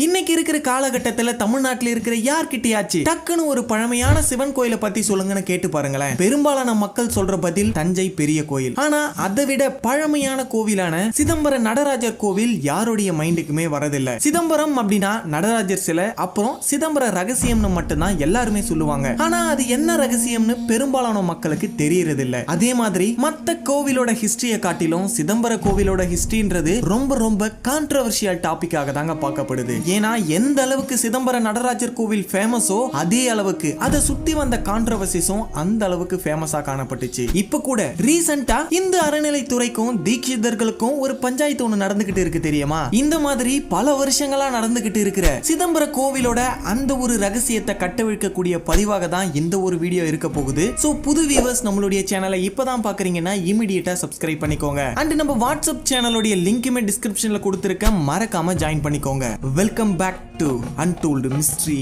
இன்னைக்கு இருக்கிற காலகட்டத்துல தமிழ்நாட்டில் இருக்கிற யார்கிட்டயாச்சு டக்குன்னு ஒரு பழமையான சிவன் கோயிலை பத்தி சொல்லுங்கன்னு கேட்டு பாருங்களேன். பெரும்பாலான மக்கள் சொல்ற பதில் தஞ்சை பெரிய கோயில். ஆனா அதை விட பழமையான கோவிலான சிதம்பரம் நடராஜர் கோவில் யாருடைய மைண்டுக்குமே வரதில்லை. சிதம்பரம் அப்படின்னா நடராஜர் சிலை, அப்புறம் சிதம்பரம் ரகசியம்னு மட்டும்தான் எல்லாருமே சொல்லுவாங்க. ஆனா அது என்ன ரகசியம்னு பெரும்பாலான மக்களுக்கு தெரியறது இல்ல. அதே மாதிரி மத்த கோவிலோட ஹிஸ்டரியை காட்டிலும் சிதம்பர கோவிலோட ஹிஸ்டரின்றது ரொம்ப ரொம்ப கான்ட்ரோவர்ஷியல் டாபிக்காக தாங்க பார்க்கப்படுது. ஏன்னா எந்த அளவுக்கு சிதம்பரம் நடராஜர் கோவில் ஃபேமஸோ அதே அளவுக்கு அதை சுத்தி வந்த கான்ட்ரோவர்சிஸும் அந்த அளவுக்கு ஃபேமஸா காணப்பட்டுச்சு. இப்ப கூட ரீசெண்டா இந்த அறநிலைத்துறைக்கும் தீட்சிதர்களுக்கும் ஒரு பஞ்சாயத்து ஒண்ணு நடந்துகிட்டு இருக்கு தெரியுமா? இந்த மாதிரி பல வருஷங்களா நடந்துகிட்டு இருக்கிற சிதம்பர கோவிலோட அந்த ஒரு ரகசியத்தை கட்டவிழ்க்கக்கூடிய பதிவாக தான் இந்த ஒரு வீடியோ இருக்க போகுது. சோ புது வியூவர்ஸ் நம்மளுடைய சேனலை இப்பதான் பாக்குறீங்கன்னா இமிடியேட்டா சப்ஸ்கிரைப் பண்ணிக்கோங்க. அண்ட் நம்ம வாட்ஸ்அப் சேனலோட லிங்க்குமே டிஸ்கிரிப்ஷன்ல கொடுத்திருக்க, மறக்காம ஜாயின் பண்ணிக்கோங்க. Welcome back to untold mystery.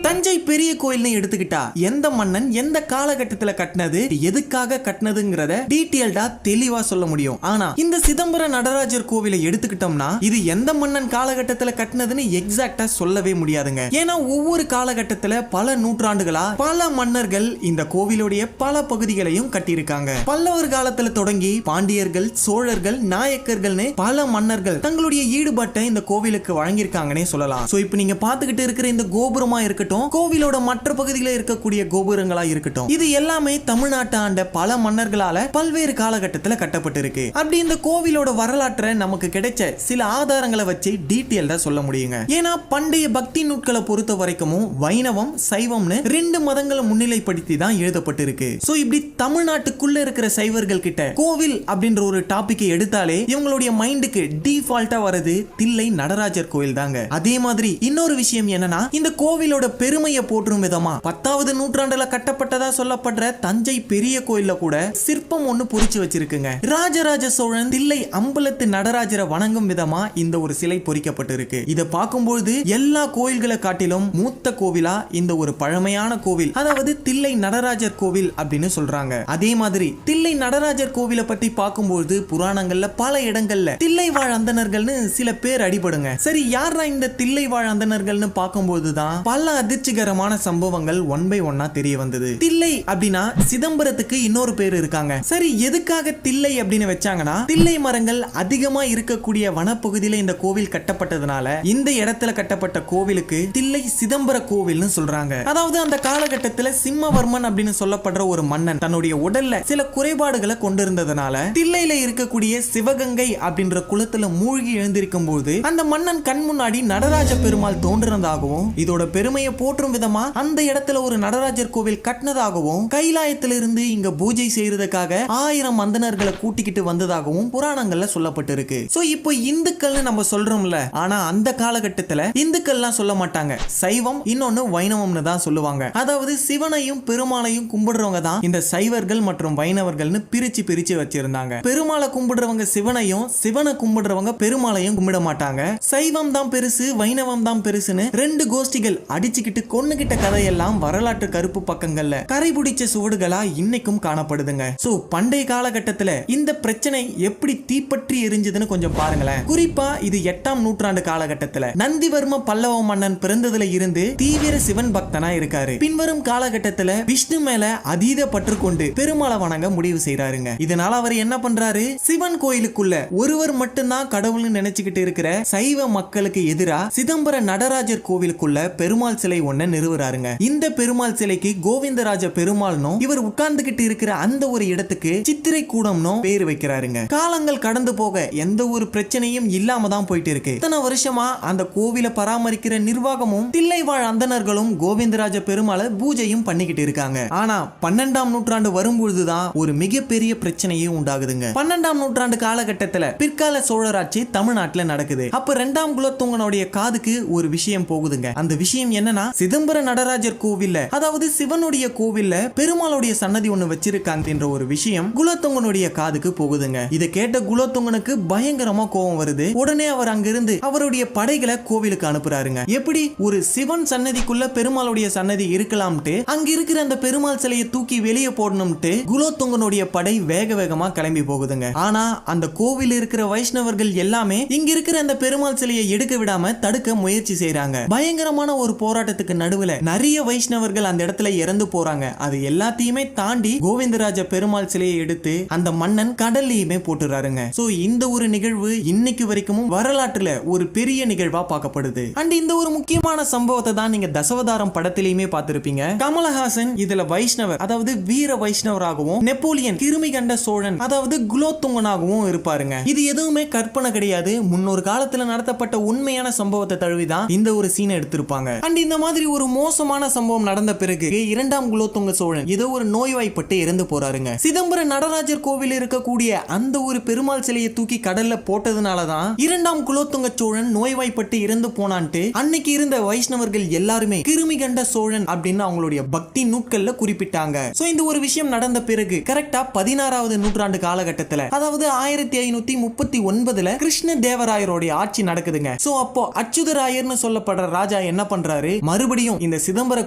Thanjai பெரிய கோயில்னு எடுத்துக்கிட்டா எந்த மன்னன் எந்த காலகட்டத்தில் கட்டினது, எதுக்காக கட்டினதுங்கிறத டீடைல்டா தெளிவா சொல்ல முடியும். ஆனா இந்த சிதம்பரம் நடராஜர் கோவிலை எடுத்துக்கிட்டோம்னா இது எந்த மன்னன் காலகட்டத்தில் கட்டினதுன்னு எக்ஸாக்டா சொல்லவே முடியாதுங்க. ஏன்னா ஒவ்வொரு காலகட்டத்தில் பல நூற்றாண்டுகளா பல மன்னர்கள் இந்த கோவிலுடைய பல பகுதிகளையும் கட்டியிருக்காங்க. பல்லவர் காலத்துல தொடங்கி பாண்டியர்கள், சோழர்கள், நாயக்கர்கள்னு பல மன்னர்கள் தங்களுடைய ஈடுபாட்டை இந்த கோவிலுக்கு வழங்கியிருக்காங்கன்னே சொல்லலாம். சோ இப்போ நீங்க பாத்துக்கிட்டு இருக்கிற இந்த கோபுரமா இருக்கட்டும், கோவிலோட மற்ற பகுதிகளில் இருக்கக்கூடிய கோபுரங்களா இருக்கட்டும், இது எல்லாமே தமிழ்நாட்டை ஆண்ட பல மன்னர்களால பல்வேறு காலகட்டத்தில் கட்டப்பட்டிருக்கு. அப்படி இந்த கோவிலோட வரலாற்றை நமக்கு கிடைச்ச சில ஆதாரங்களை வச்சு டீடைல்டா சொல்ல முடியுங்க. ஏன்னா பண்டைய பக்தி நூட்களை பொறுத்த வரைக்கும் வைணவம், சைவம்னு ரெண்டு மதங்களை முன்னிலைப்படுத்தி தான் எழுதப்பட்டிருக்கு. சோ இப்படி தமிழ்நாட்டுக்குள்ள இருக்கிற சைவர்கள் கிட்ட கோவில் அப்படின்ற ஒரு டாபிக்கை எடுத்தாலே இவங்களுடைய மைண்டுக்கு டிஃபால்ட்டா வரது தில்லை நடராஜர் கோயில் தாங்க. அதே மாதிரி இன்னொரு விஷயம் என்னன்னா, இந்த கோவிலோட பெருமையை போற்றும் விதமா 10வது நூற்றாண்டுல கட்டப்பட்டதா சொல்லப்படுற தஞ்சை பெரிய கோயில்ல கூட சிற்பம் ஒண்ணு பொறிச்சு வச்சிருக்குங்க. ராஜராஜ சோழன் தில்லை அம்பலத்து நடராஜரை வணங்கும் விதமா இந்த ஒரு சிலை பொறிக்கப்பட்டிருக்கு. இத பார்க்கும்போது எல்லா கோயில்களை காட்டிலும் மூத்த கோவிலா இந்த ஒரு பழமையான கோவில், அதாவது தில்லை நடராஜர் கோவில் அப்படின்னு சொல்றாங்க. அதே மாதிரி தில்லை நடராஜர் கோவிலை பத்தி பார்க்கும்போது புராணங்கள்ல பல இடங்கள்ல தில்லை வாழ் அந்தணர்கள்னு சில பேர் அடிபடுங்க. சரி, யாரா இந்த தில்லை வாழ் அந்தணர்கள்னு பார்க்கும்போதுதான் பல அதிர்ச்சிகரமான சம்பவங்கள் ஒன் பை ஒன்னா தெரிய வந்தது. தில்லை அப்படின்னா சிதம்பரத்துக்கு இன்னொரு பேர் இருக்காங்க. சரி, எதுக்காக தில்லை அப்படின்னு வச்சாங்கன்னா, தில்லை மரங்கள் அதிகமா இருக்கக்கூடிய வனப்பகுதியில இந்த கோவில் கட்டப்பட்டதுனால இந்த இடத்துல கட்டப்பட்ட கோவிலுக்கு தில்லை சிதம்பர கோவில்னு சொல்றாங்க. அதாவது அந்த காலகட்டத்தில் சிம்மவர்மன் அப்படின்னு சொல்லப்படுற ஒரு மன்னன் தன்னுடைய உடல்ல சில குறைபாடுகளை கொண்டிருந்ததுனால தில்லையில இருக்கக்கூடிய சிவகங்கை அப்படின்ற குளத்துல மூழ்கி எழுந்திருக்கும் போது அந்த மன்னன் கண் முன்னாடி நடராஜ பெருமாள் தோன்றினதாகவும் இதோட பெருமையை போற்றும் விதமா அந்த இடத்துல ஒரு நடராஜர் கோவில் கட்டினதாகவும் கைலாயத்திலிருந்து இங்க பூஜை செய்யறதுக்காக 1000 அந்தணர்களை கூட்டிக்கிட்டு வந்ததாகவும் புராணங்கள்ல சொல்லப்பட்டிருக்கு. சோ இப்போ இந்துக்கள்னு நம்ம சொல்றோம்ல, ஆனா அந்த காலகட்டத்துல இந்துக்கள்லாம் சொல்ல மாட்டாங்க, சைவம் இன்னொன்னு வைணவம்னு தான் சொல்லுவாங்க. அதாவது சிவனையும் பெருமாளையும் கும்பிடுறவங்க தான் இந்த சைவர்கள் மற்றும் வைணவர்கள்னு பிரிச்சு பிரிச்சு வச்சிருந்தாங்க. பெருமாளை கும்பிடுறவங்க சிவனையும், சிவனை கும்பிடுறவங்க பெருமாளையும் கும்பிட மாட்டாங்க. சைவம் தான் பெருசு, வைணவம் தான் பெருசுன்னு ரெண்டு கோஷ்டிகள் அடிச்சுக்கிட்டு கொன்னுகிட்ட கதையெல்லாம் வரலாற்று கருப்பு பக்கங்கள்ல கரைபிடிச்ச சுவடுகளா இன்னைக்கும் காணப்படுதுங்க. சோ பண்டைய காலகட்டத்துல இந்த பிரச்சனை எப்படி தீப்பற்றி எரிஞ்சதுன்னு கொஞ்சம் பாருங்களேன். குறிப்பா இது 8ஆம் நூற்றாண்டு காலகட்டத்துல நந்திவர்ம பல்லவ மன்னன் பிறந்ததுல இருந்து தீவிர சிவன் பக்தனா இருக்காரு. பின்வரும் காலகட்டத்துல விஷ்ணு மேல அதீத பற்று கொண்டு பெருமாளை வணங்க முடிவு செய்யறாருங்க. இதனால அவர் என்ன பண்றாரு, சிவன் கோயிலுக்குள்ள ஒருவர் மட்டும்தான் கடவுள்னு நினைச்சுக்கிட்டு இருக்கிற சைவ மக்களுக்கு எதிரா சிதம்பர நடராஜர் கோவிலுக்குள்ள பெருமாள் சிலை ஒண்ண நிறுவுறாருங்க. இந்த பெருமாள் சிலைக்கு கோவிந்தராஜ பெருமாள்னும் இவர் உட்கார்ந்துகிட்டு இருக்கிற அந்த ஒரு இடத்துக்கு சித்திரை கூடம்னு பேர் வைக்கிறாருங்க. காலங்கள் கடந்து போக எந்த ஒரு பிரச்சனையும் இல்லாம தான் போயிட்டு இருக்கு. இத்தனை வருஷமா அந்த கோவிலை பராமரிக்கிற நிர்வாகமும் தில்லை வாழ் அந்தணர்களும் கோவிந்தராஜ பெருமாளை பூஜையும் பண்ணிக்கிட்டு இருக்காங்க. ஆனா 12ஆம் நூற்றாண்டு வரும்பொழுதுதான் ஒரு மிகப்பெரிய பிரச்சனையே உண்டாகுதுங்க. 12ஆம் நூற்றாண்டு காலகட்டத்துல பிற்கால சோழராட்சி தமிழ்நாட்டுல நடக்குது. அப்ப 2ஆம் குலோத்துங்கனுடைய காதுக்கு ஒரு விஷயம் போகுதுங்க. அந்த விஷயம் என்னன்னா, சிதம்பர நடராஜர் கோவில்ல, அதாவது சிவனுடைய கோவில்ல பெருமாளுடைய சன்னதி ஒண்ணு வச்சிருக்காங்க என்ற ஒரு விஷயம் குலோத்துங்கனுடைய காதுக்கு போகுதுங்க. இதை கேட்ட குலோத்துங்கனுக்கு பயங்கரமா கோபம் வருது. உடனே அவர் அங்கிருந்து அவருடைய படைகளை கோவிலுக்கு அனுப்புறாருங்க. எப்படி ஒரு சிவன் சன்னதிக்குள்ள பெருமாளுடைய சன்னதி இருக்கலாம்ட்டு அங்க இருக்கிற அந்த பெருமாள் சிலையை தூக்கி வெளியே போடணும்ட்டு குலோத்துங்கனுடைய படை வேக வேகமா கிளம்பி போகுதுங்க. ஆனா அந்த கோவில் இருக்கிற வைஷ்ணவர்கள் எல்லாமே இங்க இருக்கிற அந்த பெருமாள் சிலையை எடுக்க விடாம தடுக்க முயற்சி செய்யறாங்க. பயங்கரமான ஒரு போராட்டத்துக்கு நடுவுல நிறைய வைஷ்ணவர்கள் அந்த இடத்துல இறந்து போறாங்க. அது எல்லாத்தையுமே தாண்டி கோவிந்தராஜ பெருமாள் சிலையை எடுத்து அந்த மன்னன் கடல்லையுமே போட்டுறாருங்க. சோ இந்த ஒரு நிகழ்வு இன்னைக்கு வரைக்கும் வரலாற்றுல ஒரு பெரிய நிகழ்வா பார்க்கப்படுது. அண்ட் இந்த ஒரு முக்கியமான சம்பவத்தை தான் நீங்க தசவதாரம் படத்திலேயுமே பார்த்திருப்பீங்க. கமலஹாசன் இதுல வைஷ்ணவர், அதாவது வீர வைஷ்ணவராகவும், நெப்போலியன் கிருமி கண்ட சோழன், அதாவது குலோத்துங்கனாகவும் இருப்பாருங்க. இது எதுவுமே கற்பனை கிடையாது. முன்னொரு காலத்துல நடத்தப்பட்ட உண்மையான சம்பவத்தை தழுவிதான் இந்த ஒரு சீனை எடுத்திருப்பாங்க. அண்ட் இந்த மாதிரி ஒரு மோசமான சம்பவம் நடந்த பிறகு இரண்டாம் குலோத்துங்க சோழன் ஏதோ ஒரு நோய்வாய்ப்பட்டு இறந்து போறாருங்க. சிதம்பரம் நடராஜர் கோவில் இருக்கக்கூடிய அந்த ஒரு பெருமாள் சிலையை தூக்கி கடல்ல போட்டதுனாலதான் இரண்டாம் குலோத்துங்க சோழன் நோய்வாய்ப்பட்டு இறந்து போனான்ட்டு அன்னைக்கு இருந்த வைஷ்ணவர்கள் எல்லாருமே கிருமி கண்ட சோழன் அப்படின்னு அவங்களுடைய பக்தி நூட்கள்ல குறிப்பிட்டாங்க. சோ இந்த ஒரு விஷயம் நடந்த பிறகு கரெக்டா 16வது நூற்றாண்டு காலகட்டத்துல, அதாவது 1539 கிருஷ்ண தேவராயருடைய ஆட்சி நடக்குதுங்க. சோ அப்போ அச்சுதராயர்னு சொல்லப்படுற ராஜா என்ன பண்றாரு, மறுபடியும் இந்த சிதம்பர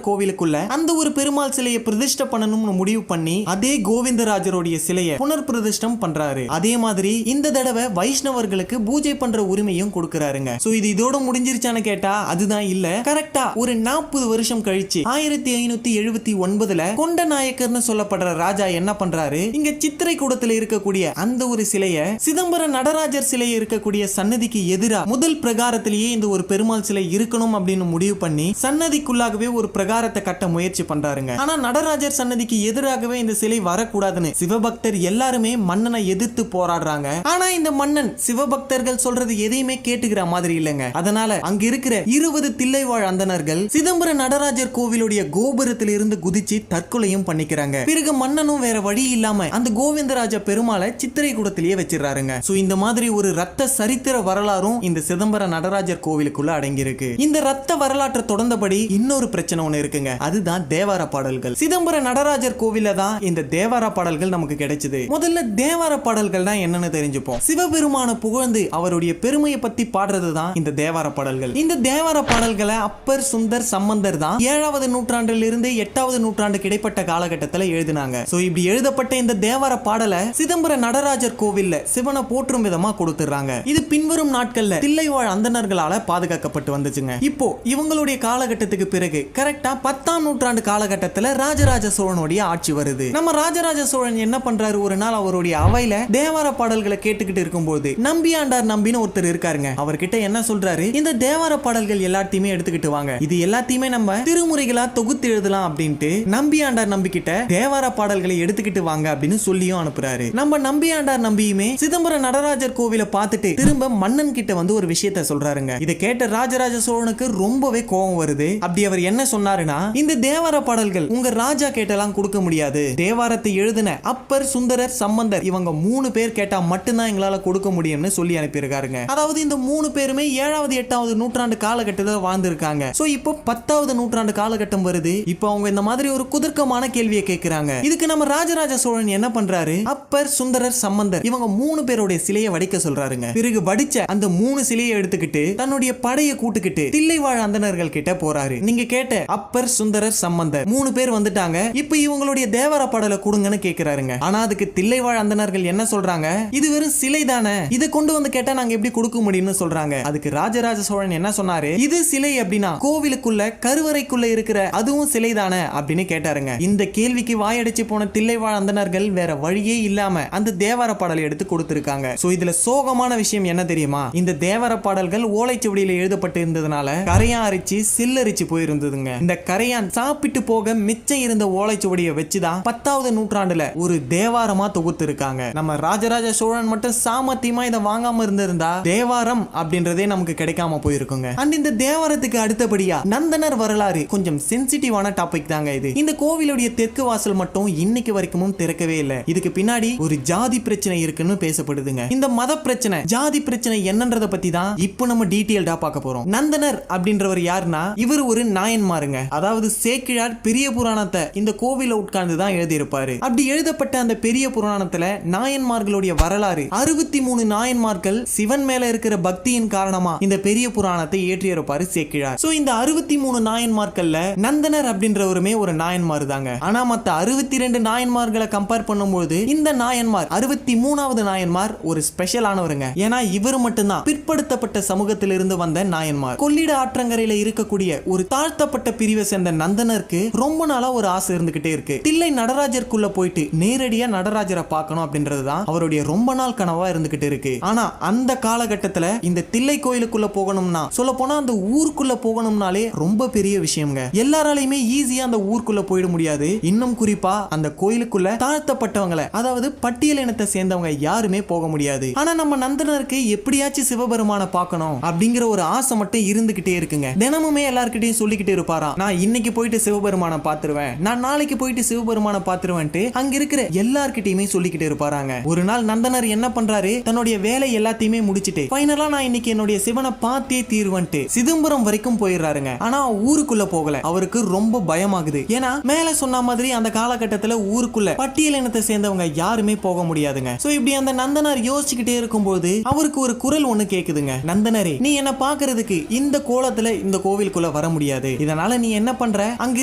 கோவிலுக்குள்ள அந்த ஒரு பெருமாள் சிலையை பிரதிஷ்டை பண்ணணும்னு முடிவு பண்ணி அதே கோவிந்தராஜருடைய சிலையை புனர் பிரதிஷ்டம் பண்றாரு. அதே மாதிரி இந்த தடவை வைஷ்ணவர்களுக்கு பூஜை பண்ற உரிமையும் கொடுக்கறாருங்க. சோ இது இதோட முடிஞ்சிருச்சான்னு கேட்டா அதுதான் இல்ல. கரெக்டா ஒரு 40 வருஷம் கழிச்சு 1579 கொண்ட நாயக்கர்னு சொல்லப்படுற ராஜா என்ன பண்றாரு, இங்க சித்திரை கூடத்துல இருக்கக்கூடிய அந்த ஒரு சிலையை சிதம்பரம் நடராஜர் சிலை இருக்கக்கூடிய சன்னதிக்கு எதிரா முதல் பிரகாரத்திலேயே இந்த ஒரு பெருமாள் சிலை இருக்கணும் அப்படின்னு முடிவு பண்ணி சன்னதிக்குள்ளாகவே ஒரு பிரகாரத்தை கட்ட முயற்சி பண்றாருங்க. ஆனா நடராஜர் சன்னதிக்கு எதிராகவே இந்த சிலை வரக்கூடாதுன்னு சிவபக்தர் எல்லாருமே மன்னனை எதிர்த்து போராடுறாங்க. ஆனா இந்த மன்னன் சிவபக்தர்கள் சொல்றது எதையுமே கேட்டுக்கிற மாதிரி இல்லைங்க. அதனால அங்க இருக்கிற 20 தில்லைவாழ் அந்தணர்கள் சிதம்பரம் நடராஜர் கோவிலுடைய கோபுரத்தில் இருந்து குதிச்சு தற்கொலையும் பண்ணிக்கிறாங்க. பிறகு மன்னனும் வேற வழி இல்லாம அந்த கோவிந்தராஜ பெருமாளை சித்திரை கூடத்திலேயே வச்சிடறாருங்க. சோ இந்த மாதிரி ஒரு ரத்த சரித்திர வரலாறும் இந்த சிதம்பரம் நடராஜர் கோவிலுக்குள்ள அடங்கியிருக்கு. இந்த ரத்த வரலாற்றை தொடர்ந்தபடி இன்னொரு பிரச்சனை ஒண்ணு இருக்குங்க. அதுதான் தேவார பாடல்கள். சிதம்பரம் நடராஜர் கோவில்ல தான் இந்த தேவார பாடல்கள் நமக்கு கிடைச்சது. முதல்ல தேவார பாடல்கள் தான் என்னன்னு தெரிஞ்சுப்போம். சிவபெருமான புகழ்ந்து அவருடைய பெருமையை பத்தி பாடுறது தான் இந்த தேவார பாடல்கள். இந்த தேவார பாடல்களை அப்பர் சுந்தர் சம்பந்தர் தான் 7வது நூற்றாண்டில் இருந்து 8வது நூற்றாண்டு கிடைப்பட்ட காலகட்டத்தில் எழுதினாங்க. சோ இப்படி எழுதப்பட்ட இந்த தேவார பாடலை சிதம்பரம் நடராஜர் கோவில்ல சிவனை போற்றும் விதமா கொடுத்துறாங்க. இது பின்வரும் நாட்கள்ல தில்லைவாழ் அந்தணர்களால பாதுகாக்கப்பட்டு வந்துச்சுங்க. இப்போ இவங்களுடைய காலகட்டத்துக்கு பிறகு கரெக்டா 10ஆம் நூற்றாண்டு காலகட்டத்துல ராஜராஜ சோழனுடைய ஆட்சி வருது. நம்ம ராஜராஜ சோழன் என்ன பண்றாரு, ஒரு நாள் அவருடைய அவையில தேவார பாடல்களை கேட்டுக்கிட்டு இருக்கும்போது நம்பியாண்டார் நம்பின்னு ஒருத்தர் இருக்காருங்க. அவர்கிட்ட என்ன சொல்றாரு, இந்த தேவார பாடல்கள் எல்லாத்தையுமே எடுத்துக்கிட்டு வாங்க, இது எல்லாத்தையுமே நம்ம திருமுறைகளா தொகுத்து எழுதலாம் அப்படின்ட்டு நம்பியாண்டார் நம்பிக்கிட்ட தேவார பாடல்களை எடுத்துக்கிட்டு வாங்க அப்படின்னு சொல்லியும் அனுப்புறாரு. நம்ம நம்பியாண்டார் நம்பியுமே சிதம்பரம் நடராஜர் கோவிலை பார்த்துட்டு திரும்ப மன்னன் கிட்ட வந்து ஒரு விஷயத்த சொல்றாருங்க. இதை கேட்ட ராஜராஜ சோழனுக்கு ரொம்பவே கோபம் வருது. அப்படி அவர் என்ன சொன்னாருன்னா, இந்த தேவார பாடல்கள் உங்க ராஜா கேட்டெல்லாம் கொடுக்க முடியாது, தேவாரத்தை எழுதின அப்பர் சுந்தரர் சம்பந்தர் இவங்க 3 பேர் கேட்டா மட்டும்தான் எங்களால கொடுக்க முடியும்னு சொல்லி அனுப்பியிருக்காருங்க. அதாவது இந்த 3 பேருமே 7வது 8வது நூற்றாண்டு காலகட்டத்தில் வாழ்ந்திருக்காங்க. சோ இப்போ 10வது நூற்றாண்டு காலகட்டம் வருது. இப்போ அவங்க இந்த மாதிரி ஒரு குதர்க்கமான கேள்வியை கேட்கிறாங்க. இதுக்கு நம்ம ராஜராஜ சோழன் என்ன பண்றாரு, அப்பர் சுந்தரர் சம்பந்தர் இவங்க 3 பேருடைய சிலையை வடிக்க சொல்றாருங்க. பிறகு வடிச்ச அந்த 3 சிலையை எடுத்துக்கிட்டு தன்னுடைய படையை கூட்டுக்கிட்டு தில்லைவாழ் அந்தணர்கள் கிட்ட போறாரு. நீங்க கேட்ட அப்பர் சுந்தரர் சம்பந்தர் 3 பேர் வந்துட்டாங்க, இப்போ இவங்களுடைய தேவார பாடலை கொடுங்கன்னு கேட்கிறாருங்க. ஆனா அதுக்கு தில்லைவாழ் அந்தணர்கள் என்ன சொல்றாங்க, இது வெறும் சிலை தானே, இதை கொண்டு வந்து கேட்டா நாங்க எப்படி கொடுக்க முடியும்னு சொல்றாங்க. அதுக்கு ராஜராஜ சோழன் என்ன சொன்னாரு, இது சிலை அப்படின்னா கோவிலுக்குள்ள கருவறைக்குள்ள இருக்கிற அதுவும் சிலை தானே அப்படின்னு கேட்டாருங்க. இந்த கேள்விக்கு வாயடிச்சு போன தில்லைவாழ் அந்தணர்கள் வேற வழியே இல்லாம அந்த தேவார பாடலை எடுத்து கொடுத்திருக்காங்க. சோ இதுல சோகமான விஷயம் என்ன தெரியுமா, இந்த தேவார பாடல்கள் ஓலைச்சுவடியில எழுதப்பட்டு இருந்ததுனால கரையான் அரிச்சு சில்லரிச்சு போயிருந்ததுங்க. இந்த கரையான் சாப்பிட்டு போக மிச்சம் இருந்த ஓலைச்சுவடியை வச்சுதான் 10வது நூற்றாண்டுல ஒரு தேவாரமா தொகுத்து இருக்காங்க. நம்ம ராஜராஜ சோழன் மட்டும் சாமர்த்தியமா இதை வாங்காம இருந்திருந்தா தேவாரம் அப்படின்றதே நமக்கு கிடைக்காம போயிருக்குங்க. அண்ட் இந்த தேவாரத்துக்கு அடுத்தபடியா நந்தனர் வரலாறு கொஞ்சம் சென்சிட்டிவான டாபிக் தாங்க இது. இந்த கோவிலுடைய தெற்கு வாசல் மட்டும் இன்னைக்கு வரைக்கும் திறக்கவே இல்லை. இதுக்கு பின்னாடி ஒரு ஜாதி பிரச்சனை இருக்குன்னு பேசப்படுதுங்க. இந்த மத பிரச்சனை ஜாதி பிரச்சனை என்னன்றத பத்தி தான் இப்போ நம்ம டீடைல்டா பார்க்க போறோம். நந்தனர் அப்படின்றவர் யாருன்னா, இவர் ஒரு நாயன்மாருங்க. அதாவது சேக்கிழார் பெரிய புராணத்தை இந்த கோவில உட்கார்ந்து தான் எழுதியிருப்பாரு. அப்படி எழுதப்பட்ட அந்த பெரிய புராணத்துல நாயன்மார்களுடைய வரலாறு 63 நாயன்மார்கள் சிவன் மேல இருக்கிற பக்தியின் காரணமா இந்த பெரிய புராணத்தை ஏற்றியிருப்பாரு சேக்கிழார். சோ இந்த 63 நாயன்மார்கள்ல நந்தனர் அப்படின்றவருமே ஒரு நாயன்மார் தாங்க. ஆனா மத்த 62 நாயன்மார்களை கம்பேர் பண்ணும்போது இந்த நாயன்மார் 63வது நாயன்மார் ஒரு ஸ்பெஷலானவருங்க. ஏன்னா இவர் மட்டும்தான் பிற்படுத்தப்பட்ட சமூகத்திலிருந்து வந்த நாயன்மார். கொள்ளிட ஆற்றங்கரையில இருக்கக்கூடிய ஒரு தாழ்த்தப்பட்ட பிரிவை சேர்ந்த நந்தனருக்கு ரொம்ப நாளா ஒரு ஆசை இருந்துகிட்டே இருக்கு. தில்லை நடராஜருக்குள்ள போயிட்டு நேரடியா நடராஜரை பார்க்கணும் அப்படின்றதுதான் அவருடைய ரொம்ப நாள் கனவா இருந்துகிட்டு இருக்கு. ஆனா அந்த காலகட்டத்துல இந்த தில்லை கோயிலுக்குள்ள போகணும்னா, சொல்ல போனா அந்த ஊருக்குள்ள போகணும்னாலே ரொம்ப பெரிய விஷயம்ங்க. எல்லாராலையுமே ஈஸியா அந்த ஊருக்குள்ள போயிட முடியாது. இன்னும் குறிப்பா அந்த கோயிலுக்குள்ள தாழ்த்தப்பட்டவங்களை, அதாவது பட்டியல் இனத்தை சேர்ந்தவங்க யாருமே போக முடியாது. ஆனா நம்ம நந்தனருக்கு எப்படியாச்சும் சிவபெருமான பார்க்கணும் அப்படிங்கிற ஒரு ஆசை மட்டும் இருந்துகிட்டே இருக்குங்க. தினமுமே எல்லார்கிட்டையும் சொல்லிக்கிட்டே இருப்பாராம், நான் இன்னைக்கு போயிட்டு சிவபெருமான பாத்துருவேன், நான் நாளைக்கு போயிட்டு சிவபெருமான பாத்துருவேன்ட்டு அங்க இருக்கிற எல்லார்கிட்டயுமே சொல்லிக்கிட்டே இருப்பாராங்க. ஒரு நாள் நந்தனர் என்ன பண்றாரு, தன்னுடைய வேலை எல்லாத்தையுமே முடிச்சிட்டு ஃபைனலா நான் இன்னைக்கு என்னுடைய சிவனை பார்த்தே தீர்வன்ட்டு சிதம்பரம் வரைக்கும் போயிடுறாருங்க. ஆனா ஊருக்குள்ள போகல. அவருக்கு ரொம்ப பயமாகுது. ஏன்னா மேல சொன்ன மாதிரி அந்த காலகட்டத்துல ஊருக்குள்ள பட்டியல் இனத்தை சேர்ந்தவங்க யாருமே போக முடியாதுங்க. சோ இப்படி அந்த நந்தனர் யோசிச்சுக்கிட்டே இருக்கும்போது அவருக்கு ஒரு குரல் ஒண்ணு கேக்குதுங்க. நந்தனரே, நீ என்ன பாக்குறதுக்கு இந்த கோலத்துல இந்த கோவிலுக்குள்ள வர முடியாது. இதனால நீ என்ன பண்ற, அங்க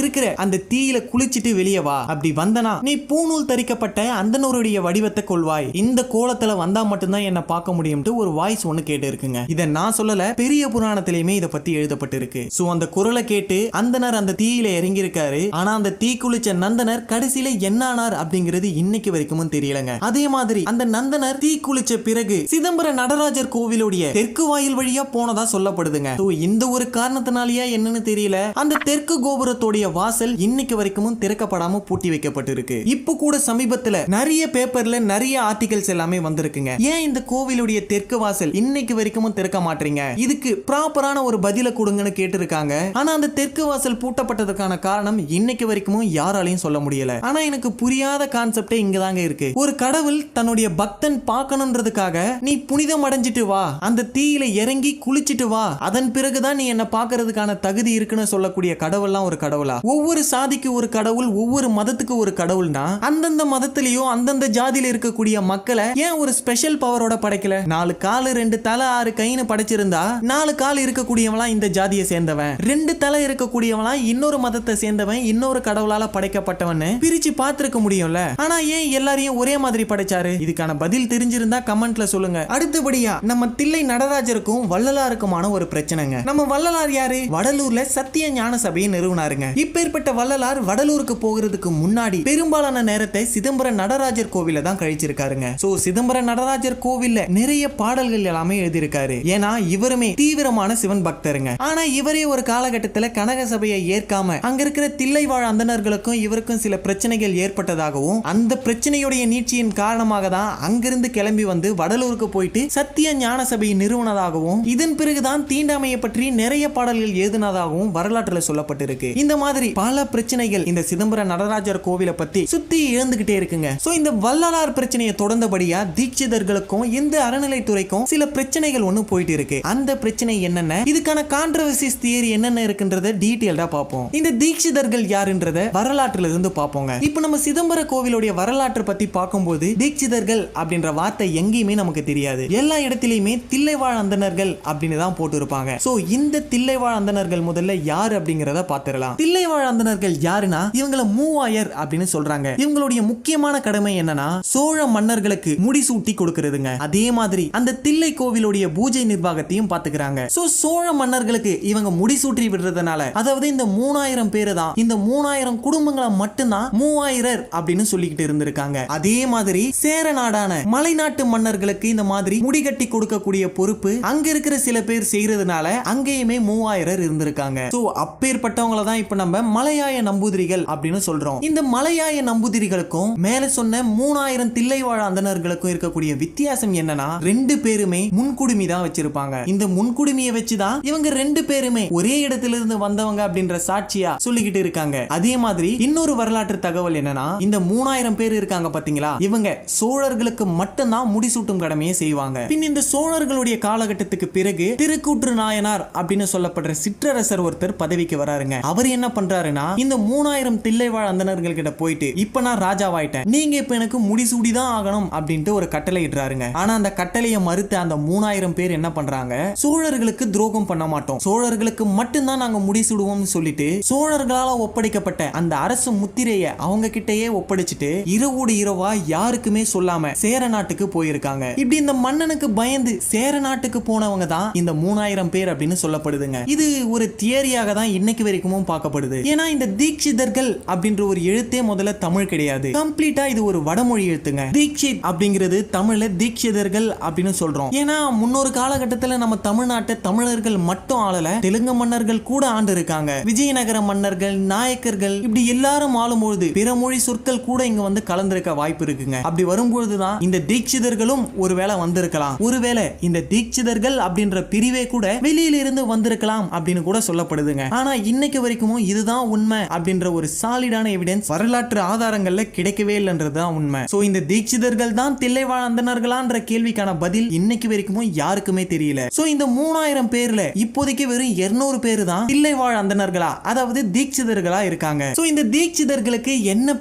இருக்கிற அந்த தீயில குளிச்சிட்டு வெளியே வா. அப்படி வந்தனா நீ பூநூல் தரிக்கப்பட்ட அந்தனருடைய வடிவத்தை கொள்வாய். இந்த கோலத்துல வந்தா மட்டும்தான் என்ன பார்க்க முடியும்ட்டு ஒரு வாய்ஸ் ஒண்ணு கேட்டு இருக்குங்க. இத நான் சொல்லல, பெரிய புராணத்திலேயுமே இத பத்தி எழுதப்பட்டிருக்கு. சோ அந்த குரலை கேட்டு அந்தனர் அந்த தீயில இறங்கி இருக்காரு. ஆனா அந்த தீ குளிச்ச நந்தனர் கடைசியில என்ன ஆனார் அப்படிங்கிறது இன்னைக்கு வரைக்கும் தெரியலங்க. அதே மாதிரி அந்த நந்தனர் தீ குளிச்ச பிறகு சிதம்பர நடராஜர் கோவிலுடைய தெற்கு வாயில் வழியா போனதா சொல்லப்படுதுங்க. இந்த ஒரு காரணத்தினாலயா என்னன்னு தெரியல, அந்த தெற்கு கோபுரத்தோடைய வாசல் இன்னைக்கு வரைக்கும் திறக்கப்படாம பூட்டி வைக்கப்பட்டிருக்கு. இப்போ கூட சமீபத்துல நிறைய பேப்பர்ல நிறைய ஆர்டிகல்ஸ் எல்லாமே வந்திருக்குங்க. ஏன் இந்த கோவிலுடைய தெற்கு வாசல் இன்னைக்கு வரைக்கும் திறக்க மாட்டீங்க, இதுக்கு ப்ராப்பரான ஒரு பதில கொடுங்கன்னு கேட்டிருக்காங்க. ஆனா அந்த தெற்கு வாசல் பூட்டப்பட்டதுக்கான காரணம் இன்னைக்கு வரைக்கும் யாராலையும் சொல்ல முடியல. ஆனா எனக்கு புரியாத கான்செப்டே இங்கதாங்க இருக்கு. ஒரு கடவுள் தன்னுடைய பக்தன் பார்க்கணும்ன்றதுக்காக நீ புனிதம் அடைஞ்சிட்டு வா, அந்த தீயில இறங்கி குளிச்சிட்டு வா, அதன் பிறகுதான் நீ என்ன பார்க்கிறதுக்கான தகுதி இருக்குன்னு சொல்லக்கூடிய கடவுள்லாம் ஒரு கடவுளா? ஒவ்வொரு சாதிக்கு ஒரு கடவுள், ஒவ்வொரு மதத்துக்கு ஒரு கடவுள்னா அந்தந்த மதத்திலேயோ அந்தந்த ஜாதியில இருக்கக்கூடிய மக்களை ஏன் ஒரு ஸ்பெஷல் பவரோட படைக்கல? 4 காலு 2 தலை 6 கைன்னு படைச்சிருந்தா 4 கால் இருக்கக்கூடியவங்களா இந்த ஜாதியை சேர்ந்தவன், 2 தலை இருக்கக்கூடியவங்களா இன்னொரு மதத்தை சேர்ந்தவன், இன்னொரு கடவுளால படைக்கப்பட்டவன் பிரிச்சு பார்த்திருக்க முடியும்ல. ஆனா ஏன் எல்லாரையும் ஒரே மாதிரி படைச்சாரு? இதுக்கான பதில் தெரிஞ்சிருந்தா கமெண்ட்ல சொல்லுங்க. அடுத்தபடியா நம்ம தில்லை நடராஜருக்கும் வள்ளலாருக்குமான ஒரு பிரச்சனைங்க. நம்ம வள்ளலார் யாரு? வடலூர்ல சத்திய ஞான சபையை நிறுவனாருங்க. இப்பேற்பட்ட வள்ளலார் வடலூருக்கு போகிறதுக்கு முன்னாடி பெரும்பாலான நேரத்தை சிதம்பர நடராஜர் கோவில தான் கழிச்சிருக்காருங்க. சோ சிதம்பர நடராஜர் கோவில்ல நிறைய பாடல்கள் எல்லாமே எழுதியிருக்காரு. ஏன்னா இவருமே தீவிரமான சிவன் பக்தருங்க. ஆனா இவரே ஒரு காலகட்டத்துல கனக சபையை ஏற்காம அங்க இருக்கிற தில்லை வாழ் அந்தணர்களுக்கும் இவருக்கும் சில பிரச்சனைகள் ஏற்பட்டதாகவும், அந்த பிரச்சனையுடைய நீட்சியின் காரணமாக தான் அங்கிருந்து கிளம்பி வந்து வடலூருக்கு போயிட்டு சத்திய ஞான சபையை நிறுவனதாகவும், இதன் பிறகுதான் தீண்டாமையை பற்றி நிறைய பாடல்கள் எழுதினதாகவும் வரலாற்றுல சொல்லப்பட்டிருக்கு. இந்த மாதிரி பல பிரச்சனைகள் இந்த சிதம்பர நடராஜர் கோவிலை பத்தி சுத்தி எழுந்துகிட்டே இருக்குங்க. சோ இந்த வள்ளலார் பிரச்சனையை தொடர்ந்தபடியா தீட்சிதர்களுக்கும் இந்த அறநிலைத்துறைக்கும் சில பிரச்சனைகள் ஒண்ணு போயிட்டு இருக்கு. அந்த பிரச்சனை என்னென்ன, இதுக்கான கான்ட்ரோவர்சிஸ் தியரி என்னென்ன இருக்குன்றத டீடைல்டா பார்ப்போம். இந்த தீட்சிதர்கள் யாருன்றத வரலாற்றுல இருந்து பார்ப்போங்க. இப்போ நம்ம சிதம்பர கோவிலுடைய வரலாற்றை பத்தி பார்க்கும்போது தீட்சிதர்கள் அப்படின்ற வார்த்தை எங்கேயுமே நமக்கு தெரியாது. எல்லா இடத்திலயுமே தில்லைவாழ் அந்தணர்கள் அப்படின்னு தான் போட்டு இருப்பாங்க. சோ இந்த தில்லைவாழ் அந்தணர்கள் முதல்ல யாரு அப்படிங்கறத பாத்துறலாம். தில்லைவாழ் அந்தணர்கள் யாருன்னா இவங்கள மூவாயர் அப்படின்னு சொல்றாங்க. இவங்களுடைய முக்கியமான கடமை என்னன்னா சோழ மன்னர்களுக்கு முடிசூட்டி கொடுக்கிறதுங்க. அதே மாதிரி அந்த தில்லை கோவிலுடைய பூஜை நிர்வாகத்தையும் பாத்துக்கிறாங்க. சோ சோழ மன்னர்களுக்கு இவங்க முடிசூட்டி விடுறதுனால, அதாவது இந்த 3000 பேரு தான், இந்த 3000 குடும்பங்களை மட்டும்தான் மூவாயிரர் அப்படின்னு சொல்லிக்கிட்டு இருந்திருக்காங்க. அதே மாதிரி சேர நாடான மலைநாட்டு மன்னர்களுக்கு இந்த மாதிரி முடிகட்டி கொடுக்கக்கூடிய பொறுப்பு அங்க இருக்கிற சில பேர் செய்யறதுனால அங்கேயுமே மூவாயிரர் இருந்திருக்காங்க. சோ அப்பேற்பட்டவங்கள தான் இப்ப நம்ம மலையாய நம்பூதிரிகள் அப்படின்னு சொல்றோம். இந்த மலையாய நம்பூதிரிகளுக்கும் மேல சொன்ன 3000 தில்லைவாழ் அந்தணர்களுக்கும் இருக்கக்கூடிய வித்தியாசம் என்னன்னா 2 பேருமே முன்குடுமி தான் வச்சிருப்பாங்க. இந்த முன்குடுமியை வச்சுதான் இவங்க 2 பேருமே ஒரே இடத்துல இருந்து வந்தவங்க அப்படின்ற சாட்சியா சொல்லிக்கிட்டு இருக்காங்க. அதே மாதிரி இன்னொரு வரலாற்று தகவல் என்னன்னா இந்த 3000 பேர் இருக்காங்க பாத்தீங்களா, இவங்க சோழர்களுக்கு மட்டும்தான் முடிசூட்டும் கடமையை செய்வாங்க. பின் இந்த சோழர்களுடைய காலகட்டத்துக்கு பிறகு திருக்கூற்று நாயனார் அப்படின்னு சொல்லப்படுற சிற்றரசர் ஒருத்தர் ஒருத்தர் பதவிக்கு வராருங்க. அவர் என்ன பண்றாருன்னா இந்த 3000 தில்லைவாழ் அந்தணர்கள் கிட்ட போயிட்டு இப்ப நான் ராஜாவாயிட்டேன், நீங்க இப்ப எனக்கு முடிசூடிதான் ஆகணும் அப்படின்ட்டு ஒரு கட்டளை இடுறாருங்க. ஆனா அந்த கட்டளையை மறுத்து அந்த 3000 பேர் என்ன பண்றாங்க, சோழர்களுக்கு துரோகம் பண்ண மாட்டோம், சோழர்களுக்கு மட்டும்தான் நாங்க முடிசூடுவோம்னு சொல்லிட்டு சோழர்களால ஒப்படைக்கப்பட்ட அந்த அரசு முத்திரையை அவங்க கிட்டயே ஒப்படைச்சிட்டு இரவோடு இரவா யாருக்குமே சொல்லாம சேர நாட்டுக்கு போயிருக்காங்க. இப்படி இந்த மன்னனுக்கு பயந்து சேர நாட்டுக்கு போனவங்க தான் இந்த 3000 பேர் அப்படின்னு சொல்லப்படுதுங்க. இது ஒரு தியரியாக தான் இன்னைக்கு வரைக்கும் பார்க்கப்படுது. ஏன்னா இந்த தீட்சிதர்கள் அப்படின்ற ஒரு எழுத்தே முதல்ல தமிழ் கிடையாது, கம்ப்ளீட்டா இது ஒரு வடமொழி எழுத்துங்க. தீட்சித் அப்படிங்கிறது தமிழ்ல தீட்சிதர்கள் அப்படின்னு சொல்றோம். ஏன்னா முன்னொரு காலகட்டத்தில் நம்ம தமிழ்நாட்டை தமிழர்கள் மட்டும் ஆளல, தெலுங்கு மன்னர்கள் கூட ஆண்டு இருக்காங்க. விஜயநகர மன்னர்கள், நாயக்கர்கள் இப்படி எல்லாரும் ஆளும்பொழுது பிற மொழி சொற்கள் கூட இங்க வந்து கலந்திருக்க வாய்ப்பு இருக்குங்க. அப்படி வரும்பொழுதுதான் இந்த தீட்சிதர்களும் ஒருவேளை வந்திருக்கலாம். ஒருவேளை இந்த தீட்சிதர்கள் அப்படின்ற பிரிவே கூட வெளியில இருந்து வந்திருக்கலாம் அப்படின்னு கூட சொல்லப்படுதுங்க. ஆனா இன்னைக்கு வரைக்கும் இதுதான் உண்மை அப்படின்ற ஒரு சாலிடான எவிடன்ஸ் வரலாற்று ஆதாரங்கள்ல கிடைக்கவே இல்லைன்றதுதான் உண்மை. சோ இந்த தீட்சிதர்கள் தான் தில்லைவாழ் அந்தணர்களான்ற கேள்விக்கான பதில் இன்னைக்கு வரைக்கும் யாருக்குமே தெரியல. சோ இந்த 3000 பேர்ல இப்போதைக்கு வெறும் 200 பேர் தான் தில்லைவாழ் அந்தணர்களா, அதாவது தீட்சிதர்களா இருக்காங்க. சோ இந்த தீட்சிதர்களுக்கு என்ன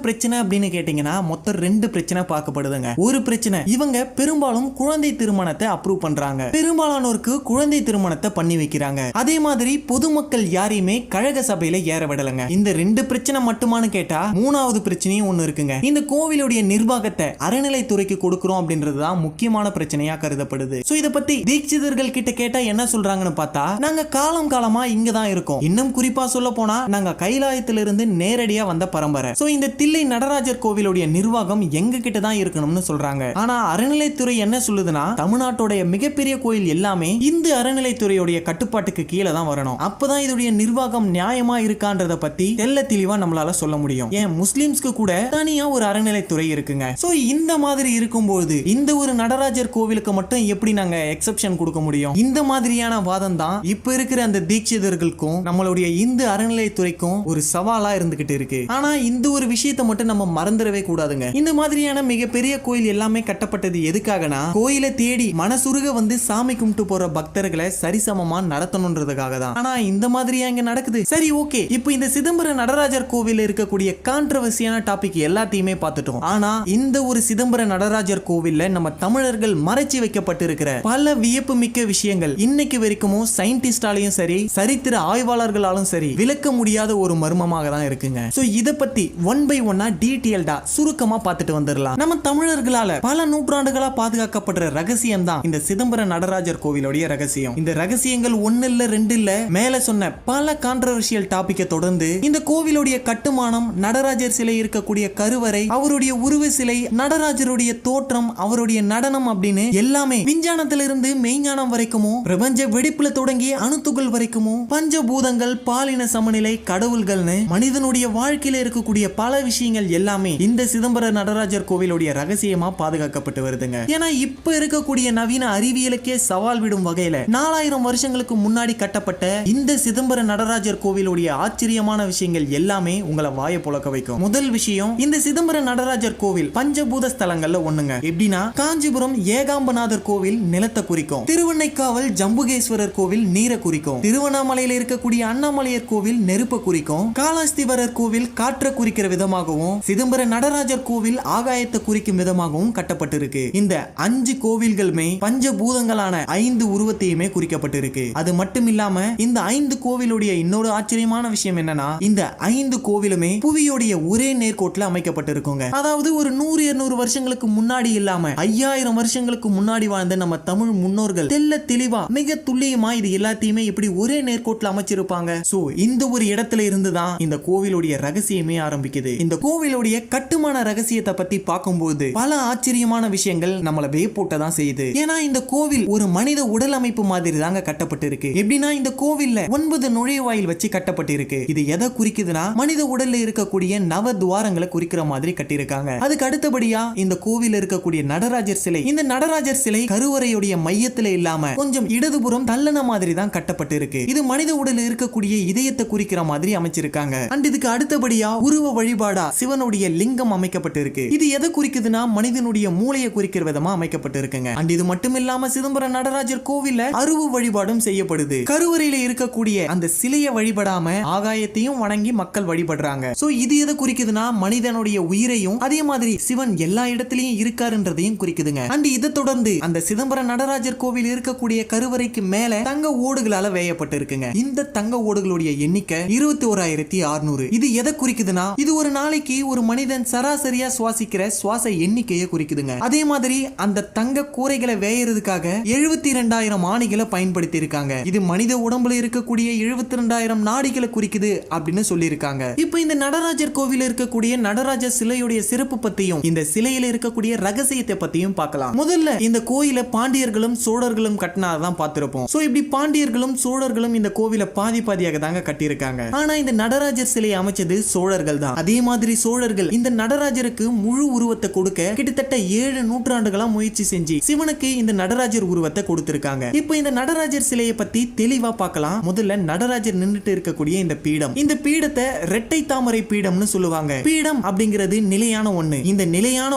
பிரச்சனை அப்படின்னு கேட்டீங்கன்னா மொத்தம் 2 பிரச்சனை பார்க்கப்படுதுங்க. ஒரு பிரச்சனை, இவங்க பெரும்பாலும் குழந்தை திருமணத்தை அப்ரூவ் பண்றாங்க, பெரும்பாலானோருக்கு குழந்தை திருமணத்தை பண்ணி வைக்கிறாங்க. அதே மாதிரி பொதுமக்கள் யாரையுமே கழக சபையில ஏற விடலங்க. இந்த 2 பிரச்சனை மட்டுமானு கேட்டா மூணாவது பிரச்சனையும் ஒண்ணு இருக்குங்க. இந்த கோவிலுடைய நிர்வாகத்தை அறநிலைத்துறைக்கு கொடுக்கிறோம் அப்படின்றதுதான் முக்கியமான பிரச்சனையா கருதப்படுது. சோ இத பத்தி தீட்சிதர்கள் கிட்ட கேட்டா என்ன சொல்றாங்கன்னு பார்த்தா, நாங்க காலம் காலமா இங்க தான் இருக்கோம், இன்னும் குறிப்பா சொல்ல போனா நாங்க கைலாயத்திலிருந்து நேரடியா வந்த பரம்பரை. சோ இந்த தில்லை நடராஜர் கோவிலுடைய நிர்வாகம் எங்க கிட்ட தான் இருக்கணும்னு சொல்றாங்க. ஆனா அறநிலைத்துறை என்ன சொல்லுதுன்னா, தமிழ்நாட்டுடைய மிகப்பெரிய கோயில் எல்லாமே இந்து அறநிலைத்துறையுடைய கட்டுப்பாட்டுக்கு கீழே தான் வரணும், அப்பதான் இதோடைய நிர்வாகம் நியாயமா இருக்கான்றத பத்தி தெல்ல தெளிவா நம்மளால சொல்ல முடியும். ஏன் முஸ்லிம்ஸ்க்கு கூட தனியா ஒரு அறநிலைத்துறை இருக்குங்க. சோ இந்த மாதிரி இருக்கும்போது இந்த ஒரு நடராஜர் கோவிலுக்கு மட்டும் எப்படி நாங்க எக்ஸெப்ஷன் கொடுக்க முடியும்? இந்த மாதிரியான வாதம் தான் இப்ப இருக்கிற அந்த தீட்சிதர்களுக்கும் நம்மளுடைய இந்து அறநிலைத்துறைக்கும் ஒரு சவாலா இருந்துகிட்டு இருக்கு. ஆனா இந்த ஒரு விஷயத்தை மட்டும் நம்ம மறந்துடவே கூடாதுங்க. இந்த மாதிரியான மிகப்பெரிய கோயில் எல்லாமே கட்டப்பட்டது எதுக்காகனா, கோயிலை தேடி மனசுருக வந்து சாமி கும்பிட்டு போற பக்தர்களை சரிசமமா நடத்தணும்ன்றதுக்காக தான். ஆனா இந்த மாதிரியா இங்க நடக்குது? சரி, ஓகே, இப்போ இந்த சிதம்பரம் நடராஜர் கோவில் இருக்கக்கூடிய கான்ட்ரோவர்சியான டாபிக் எல்லாத்தையுமே பார்த்துட்டோம். ஆனா இந்த ஒரு சிதம்பரம் நடராஜர் கோவில்ல நம்ம தமிழர்கள் மறைச்சி வைக்கப்பட்டிருக்கிற பல வியப்பு மிக்க விஷயங்கள் இன்னைக்கு வரைக்கும் சயின்டிஸ்டாலையும் சரி சரித்திர ஆய்வாளர்களாலும் சரி விளக்க முடியாத ஒரு மர்மமாக தான் இருக்குங்க. சோ இத பத்தி ஒன் பை ஒன்னா டீடைல்டா சுருக்கமா பார்த்துட்டு வந்துடலாம். நம்ம தமிழர்களால பல நூற்றாண்டுகளா பாதுகாக்கப்படுற ரகசியம் தான் இந்த சிதம்பரம் நடராஜர் கோவிலுடைய ரகசியம். இந்த ரகசியங்கள் 1 இல்ல 2 இல்ல, மேல சொன்ன பல கான்ட்ரோவர்சியல் டாபிக்கை தொடர்ந்து இந்த கோவிலுடைய கட்டுமானம், நடராஜர் சிலை இருக்கக்கூடிய கருவறை, அவருடைய உருவ சிலை, நடராஜருடைய தோற்றம், அவருடைய நடனம் அப்படின்னு எல்லாமே விஞ்ஞானத்திலிருந்து மெய்ஞானம் வரைக்கும், பிரபஞ்ச வெடிப்புல தொடங்கி அணுத்துகள் வரைக்கும், பஞ்சபூதங்கள், பாலின சமநிலை, கடவுள்கள்னு மனிதனுடைய வாழ்க்கையில இருக்கக்கூடிய பல விஷயங்கள் எல்லாமே இந்த சிதம்பரம் நடராஜர் கோவிலுடைய ரகசியமா பாதுகாக்கப்பட்டு வருதுங்க. ஏன்னா இப்ப இருக்கக்கூடிய நவீன அறிவியலுக்கே சவால் விடும் வகையில 4000 வருஷங்களுக்கு முன்னாடி கட்டப்பட்ட இந்த சிதம்பரம் நடராஜர் கோவிலுடைய ஆச்சரியமான விஷயங்கள் எல்லாமே உங்களை வாய புழக்க வைக்கும். முதல் விஷயம், இந்த சிதம்பரம் நடராஜர் கோவில் பஞ்சபூத ஸ்தலங்கள்ல ஒண்ணுங்க. எப்படின்னா, காஞ்சிபுரம் ஏகாம்பநாதர் கோவில் நிலத்தை குறிக்கும், திருவண்ணைக்காவல் ஜம்புகேஸ்வரர் கோவில் நீரை குறிக்கும், திருவண்ணாமலையில இருக்கக்கூடிய அண்ணாமலையர் கோவில் நெருப்பை குறிக்கும், காலாஸ்திவரர் கோவில் காற்றை குறிக்கிற விதமாகவும், சிதம்பரம் நடராஜர் கோவில் ஆகாயத்தை குறிக்கும் விதமாகவும் கட்டப்பட்டிருக்கு. இந்த 5 கோவில்களுமே பஞ்சபூதங்களான 5 உருவத்தையுமே குறிக்கப்பட்டிருக்கு. அது மட்டும் இல்லாம இந்த 5 கோவிலுடைய இன்னொரு ஆச்சரியமான விஷயம் என்னன்னா, இந்த 5 கோவிலுமே புவியோடைய ஒரே நேர்கோட்டில் அமைக்கப்பட்டிருக்குங்க. அதாவது ஒரு 100-200 வருஷங்களுக்கு முன்னாடி இல்லாம 5000 வருஷங்களுக்கு முன்னாடி வாழ்ந்த நம்ம தமிழ் முன்னோர்கள் தெல்ல தெளிவா மிக துல்லியமா இது எல்லாத்தையுமே இப்படி ஒரே நேர்கோட்டில் அமைச்சிருப்பாங்க. சோ இந்த ஒரு இடத்துல இருந்துதான் இந்த கோவிலுடைய ரகசியமே ஆரம்பிக்குது. இந்த கோவிலுடைய கட்டுமான ரகசியத்தை பத்தி பார்க்கும்போது பல ஆச்சரியமான விஷயங்கள் நம்மள வேப்போட்டதான் செய்யுது. ஏன்னா இந்த கோவில் ஒரு மனித உடல் அமைப்பு மாதிரி தாங்க கட்டப்பட்டிருக்கு. எப்படின்னா, இந்த கோவில்ல 9 நுழைவாயில் வச்சு கட்டப்பட்டிருக்கு. இது எதை குறிக்குதுன்னா, மனித உடல்ல இருக்கக்கூடிய நவ துவாரங்களை குறிக்கிற மாதிரி கட்டியிருக்காங்க. அதுக்கு அடுத்தபடியா இந்த கோவில் இருக்கக்கூடிய நடராஜர் சிலை, இந்த நடராஜர் சிலை கருவறையுடைய மையத்துல இல்லாம கொஞ்சம் இடதுபுறம் தள்ளன மாதிரி தான் கட்டப்பட்டிருக்கு. இது மனித உடல்ல இருக்கக்கூடிய இதயத்தை குறிக்கிற மாதிரி அமைச்சிருக்காங்க. அண்ட் இதுக்கு அடுத்தபடியா உருவ வழிபாடா சிவனுடைய லிங்கம் அமைக்கப்பட்டிருக்கு. இது எதை குறிக்குதுன்னா, மனிதனுடைய மூளையை குறிக்கிற விதமா அமைக்கப்பட்டிருக்குங்க. அண்ட் இது மட்டும் இல்லாம சிதம்பரம் நடராஜர் கோவில்ல அருவு வழிபாடும் செய்யப்படுது. கருவறையில இருக்கக்கூடிய அந்த சிலையை வழிபடாம ஆகாயத்தையும் வணங்கி மக்கள் வழிபடுறாங்க. சோ இது எதை குறிக்குதுன்னா மனிதனுடைய உயிரையும் அதே மாதிரி சிவன் எல்லா இடத்திலையும் இருக்காருன்றதையும் குறிக்குதுங்க. அண்ட் இதை தொடர்ந்து அந்த சிதம்பரம் நடராஜர் கோவில் இருக்கக்கூடிய கருவறைக்கு மேல தங்க ஓடுகளால வேயப்பட்டு இருக்குங்க. இந்த தங்க ஓடுகளுடைய எண்ணிக்கை 21,600. இது எதை குறிக்குதுன்னா இது ஒரு நாளைக்கு ஒரு மனிதன் சராசரியா சுவாசிக்கிற சுவாச எண்ணிக்கையை குறிக்குதுங்க. அதே மாதிரி அந்த தங்க கூரைகளை வேயறதுக்காக 72,000 ஆணிகளை பயன்படுத்தி இருக்காங்க. இது மனித உடம்புல இருக்கக்கூடிய 72,000 நாடிகளை குறிக்குது அப்படின்னு சொல்லியிருக்காங்க. இப்போ இந்த நடராஜர் கோவில் இருக்கக்கூடிய நடராஜர் சிலையுடைய சிறப்பு பத்தியும் இந்த சிலையில இருக்கக்கூடிய ரகசியத்தை பத்தியும் பார்க்கலாம். முதல்ல இந்த கோயில பாண்டியர்களும் சோழர்களும் கட்டினதான் பார்த்திருப்போம். சோ இப்படி பாண்டியர்களும் சோழர்களும் இந்த கோவில பாதி பாதியாக தாங்க கட்டியிருக்காங்க. ஆனா இந்த நடராஜர் சிலையை அமைச்சது சோழர்கள் தான். அதே மாதிரி சோழர்கள் இந்த நடராஜருக்கு முழு உருவத்தை கொடுக்க கிட்டத்தட்ட 7 நூற்றாண்டுகளா முயற்சி செஞ்சு சிவனுக்கு இந்த நடராஜர் உருவத்தை கொடுத்திருக்காங்க. இப்போ இந்த நடராஜர் சிலையை பத்தி தெளிவா பார்க்கலாம். முதல்ல நடராஜர் நின்னுட்டு இருக்கக்கூடிய இந்த பீடம், இந்த பீடத்தை இரட்டை தாமரை பீடம்னு சொல்லுவாங்க. பீடம் அப்படிங்கிறது நிலையான ஒண்ணு. இந்த நிலையான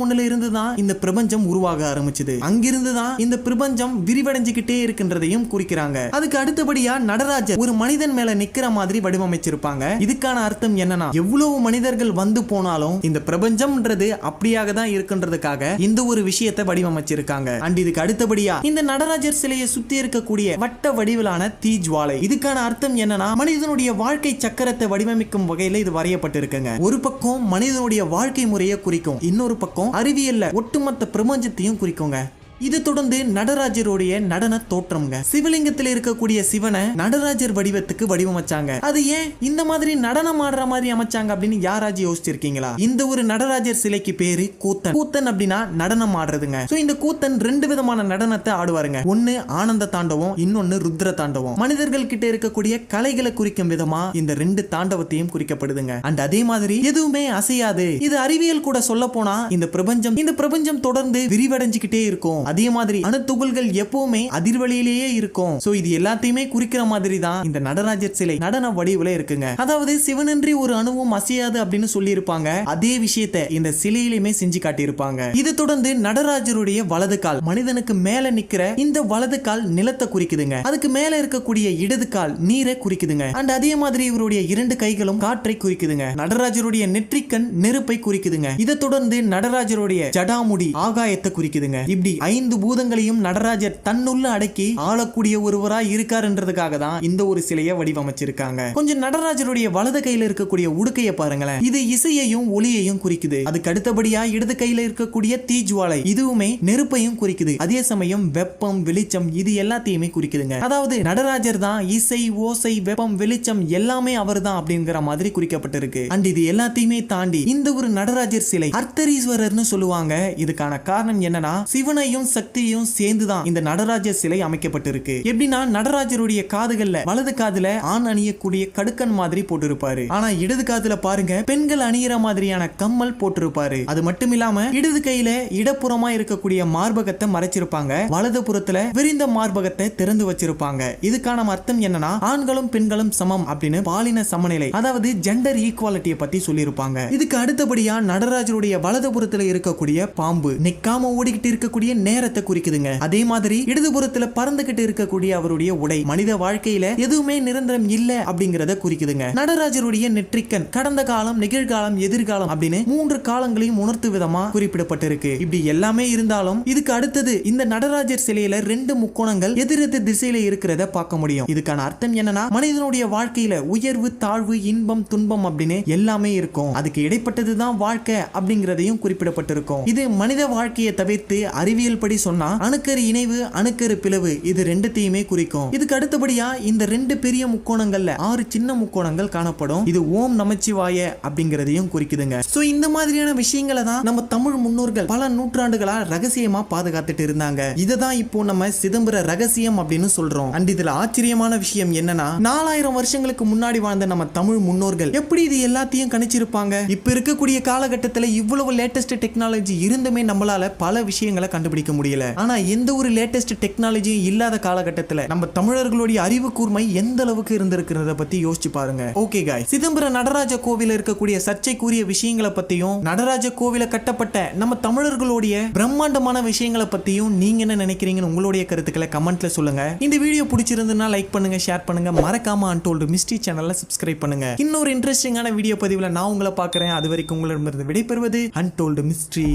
ஒண்ணுல இருந்துதான் இந்த பிரபஞ்சம் உருவாக ஆரம்பிச்சது. அங்கிருந்துதான் இந்த பிரபஞ்சம் விரிவடைஞ்சுக்கிட்டே இருக்கின்றதையும் குறிக்கிறாங்க. அதுக்கு அடுத்தபடியா நடராஜர் ஒரு மனிதன் மேல நிக்கிற மாதிரி வடிவமைச்சிருப்பாங்க. இதுக்கான அர்த்தம் என்னன்னா எவ்வளவு மனிதர்கள் வந்து போனாலும் இந்த பிரபஞ்சம்ன்றது அப்படியாக தான் இருக்குன்றதுக்காக இந்த ஒரு விஷயத்தை வடிவமைச்சிருக்காங்க. அண்ட் இதுக்கு அடுத்தபடியா இந்த நடராஜர் சிலையை சுத்தி இருக்கக்கூடிய வட்ட வடிவிலான தீஜ்வாலை, இதுக்கான அர்த்தம் என்னன்னா மனிதனுடைய வாழ்க்கை சக்கரத்தை வடிவமைக்கும் வகையில இது வரையப்பட்டிருக்குங்க. ஒரு பக்கம் மனிதனுடைய வாழ்க்கை முறையை குறிக்கும், இன்னொரு பக்கம் அறிவியல்ல ஒட்டுமொத்த பிரபஞ்சத்தையும் குறிக்குங்க. இது தொடர்ந்து நடராஜருடைய நடன தோற்றம்ங்க. சிவலிங்கத்தில் இருக்கக்கூடிய சிவனை நடராஜர் வடிவத்துக்கு வடிவமைச்சாங்க. அது ஏன் இந்த மாதிரி நடனம் ஆடுற மாதிரி அமைச்சாங்க அப்படின்னு யாராச்சும் யோசிச்சிருக்கீங்களா? இந்த ஒரு நடராஜர் சிலைக்கு பேரு கூத்தன். கூத்தன் அப்படின்னா நடனம் ஆடுறதுங்க. சோ இந்த கூத்தன் 2 விதமான நடனத்தை ஆடுவாருங்க. ஒன்னு ஆனந்த தாண்டவம், இன்னொன்னு ருத்ர தாண்டவம். மனிதர்கள் கிட்ட இருக்கக்கூடிய கலைகளை குறிக்கும் விதமா இந்த 2 தாண்டவத்தையும் குறிக்கப்படுதுங்க. அண்ட் அதே மாதிரி எதுவுமே அசையாது. இது அறிவியல் கூட சொல்ல போனா இந்த பிரபஞ்சம் தொடர்ந்து விரிவடைஞ்சுக்கிட்டே இருக்கும். அதே மாதிரி அணுத்துகள்கள் எப்பவுமே அதிர்வெளியிலேயே இருக்கும். சோ இது எல்லாத்தையுமே குறிக்கிற மாதிரி தான் இந்த நடராஜர் சிலை நடன வடிவுல இருக்குங்க. அதாவது சிவனின்றி ஒரு அணுவும் அசையாது அப்படின்னு சொல்லி இருப்பாங்க. அதே விஷயத்தை இந்த சிலையிலுமே செஞ்சு காட்டியிருப்பாங்க. இது தொடர்ந்து நடராஜருடைய வலது கால் மனிதனுக்கு மேல நிக்கிற இந்த வலது கால் நிலத்தை குறிக்குதுங்க. அதுக்கு மேல இருக்கக்கூடிய இடது கால் நீரை குறிக்குதுங்க. அண்ட் அதே மாதிரி இவருடைய 2 கைகளும் காற்றை குறிக்குதுங்க. நடராஜருடைய நெற்றிக்கண் நெருப்பை குறிக்குதுங்க. இதை தொடர்ந்து நடராஜருடைய ஜடாமுடி ஆகாயத்தை குறிக்குதுங்க. இப்படி 5 பூதங்களையும் நடராஜர் தன்னுள்ள அடக்கி ஆளக்கூடிய ஒருவராய் இருக்காருன்றதுக்காக தான் இந்த ஒரு சிலையை வடிவமைச்சிருக்காங்க. கொஞ்சம் நடராஜருடைய வலது கையில இருக்கக்கூடிய உடுக்கைய பாருங்களேன். இது இசையையும் ஒளியையும் குறிக்குது. அதுக்கு அடுத்தபடியா இடது கையில இருக்கக்கூடிய தீஜ்வாலை, இதுவுமே நெருப்பையும் குறிக்குது. அதே சமயம் வெப்பம், வெளிச்சம் இது எல்லாத்தையுமே குறிக்குதுங்க. அதாவது நடராஜர் தான் இசை, ஓசை, வெப்பம், வெளிச்சம் எல்லாமே அவர் தான் அப்படிங்கிற மாதிரி குறிக்கப்பட்டிருக்கு. அண்ட் இது எல்லாத்தையுமே தாண்டி இந்த ஒரு நடராஜர் சிலை அர்த்தரீஸ்வரர்னு சொல்லுவாங்க. இதுக்கான காரணம் என்னன்னா சிவனையும் சக்தியும் சேர்ந்துதான் இந்த நடராஜர் சிலை அமைக்கப்பட்டிருக்கு. எப்படின்னா நடராஜருடைய காதுகள்ல வலது காதுல ஆண் அணியக்கூடிய கடுக்கன் மாதிரி போட்டிருப்பாரு. ஆனா இடது காதுல பாருங்க பெண்கள் அணியிற மாதிரியான கம்மல் போட்டிருப்பாரு. அது மட்டும் இல்லாம இடது கையில இடப்புறமா இருக்கக்கூடிய மார்பகத்தை மறைச்சிருப்பாங்க. வலது புறத்துல விரிந்த மார்பகத்தை திறந்து வச்சிருப்பாங்க. இதுக்கான அர்த்தம் என்னன்னா ஆண்களும் பெண்களும் சமம் அப்படின்னு பாலின சமநிலை, அதாவது ஜெண்டர் ஈக்குவாலிட்டியை பத்தி சொல்லியிருப்பாங்க. இதுக்கு அடுத்தபடியா நடராஜருடைய வலது புறத்துல இருக்கக்கூடிய பாம்பு நிக்காம ஓடிக்கிட்டு இருக்கக்கூடிய நேரத்தை குறிக்குதுங்க. அதே மாதிரி இடதுபுறத்துல பறந்துகிட்டு இருக்கக்கூடிய அவருடைய உடை மனித வாழ்க்கையில எதுவுமே நிரந்தரம் இல்ல அப்படிங்கறத குறிக்குதுங்க. நடராஜருடைய நெற்றிக்கண் கடந்த காலம், நிகழ்காலம், எதிர்காலம் அப்படின்னு 3 காலங்களையும் உணர்த்து விதமா குறிப்பிடப்பட்டிருக்கு. இப்படி எல்லாமே இருந்தாலும் இதுக்கு அடுத்தது இந்த நடராஜர் சிலையில 2 முக்கோணங்கள் எதிரெதிர் திசையில இருக்கிறத பார்க்க முடியும். இதுக்கான அர்த்தம் என்னன்னா மனிதனுடைய வாழ்க்கையில உயர்வு, தாழ்வு, இன்பம், துன்பம் அப்படின்னு எல்லாமே இருக்கும். அதுக்கு இடைப்பட்டதுதான் வாழ்க்கை அப்படிங்கறதையும் குறிப்பிடப்பட்டிருக்கும். இது மனித வாழ்க்கையை தவிர்த்து அறிவியல் படி சொன்னா அணுக்கரு இணைவு, அணுக்கரு பிளவு இது 2த்தையுமே குறிக்கும். இதுக்கு அடுத்தபடியா இந்த 2 பெரிய முக்கோணங்கள்ல 6 சின்ன முக்கோணங்கள் காணப்படும். இது ஓம் நமச்சிவாய அப்படிங்கறதையும் குறிக்குதுங்க. சோ இந்த மாதிரியான விஷயங்களை தான் நம்ம தமிழ் முன்னோர்கள் பல நூற்றாண்டுகளா ரகசியமா பாதுகாத்துட்டு இருந்தாங்க. இததான் இப்போ நம்ம சிதம்பர ரகசியம் அப்படின்னு சொல்றோம். அண்ட் இதுல ஆச்சரியமான விஷயம் என்னன்னா 4000 வருஷங்களுக்கு முன்னாடி வாழ்ந்த நம்ம தமிழ் முன்னோர்கள் எப்படி இது எல்லாத்தையும் கணிச்சிருப்பாங்க? இப்ப இருக்கக்கூடிய காலகட்டத்தில் இவ்வளவு லேட்டஸ்ட் டெக்னாலஜி இருந்துமே நம்மளால பல விஷயங்களை கண்டுபிடிக்க முடியல. ஆனா எந்த ஒரு லேட்டஸ்ட் டெக்னாலஜியும் இல்லாத காலகட்டத்துல நம்ம தமிழர்களுடைய அறிவு கூர்மை எந்த அளவுக்கு இருந்திருக்கிறத பத்தி யோசிச்சு பாருங்க. ஓகே காய், சிதம்பரம் நடராஜ கோவில இருக்கக்கூடிய சர்ச்சைக்குரிய விஷயங்களை பத்தியும் நடராஜ கோவில கட்டப்பட்ட நம்ம தமிழர்களுடைய பிரம்மாண்டமான விஷயங்களை பத்தியும் நீங்க என்ன நினைக்கிறீங்கன்னு உங்களுடைய கருத்துக்களை கமெண்ட்ல சொல்லுங்க. இந்த வீடியோ பிடிச்சிருந்தா லைக் பண்ணுங்க, ஷேர் பண்ணுங்க, மறக்காம அன்டோல்டு மிஸ்ட்ரி சேனலை சப்ஸ்கிரைப் பண்ணுங்க. இன்னொரு இன்ட்ரெஸ்டிங்கான வீடியோ பதிவுல நான் உங்களை பார்க்கிறேன். அது வரைக்கும் உங்களிடமிருந்து விடைபெறுவது அன்டோல்டு மிஸ்ட்ரி.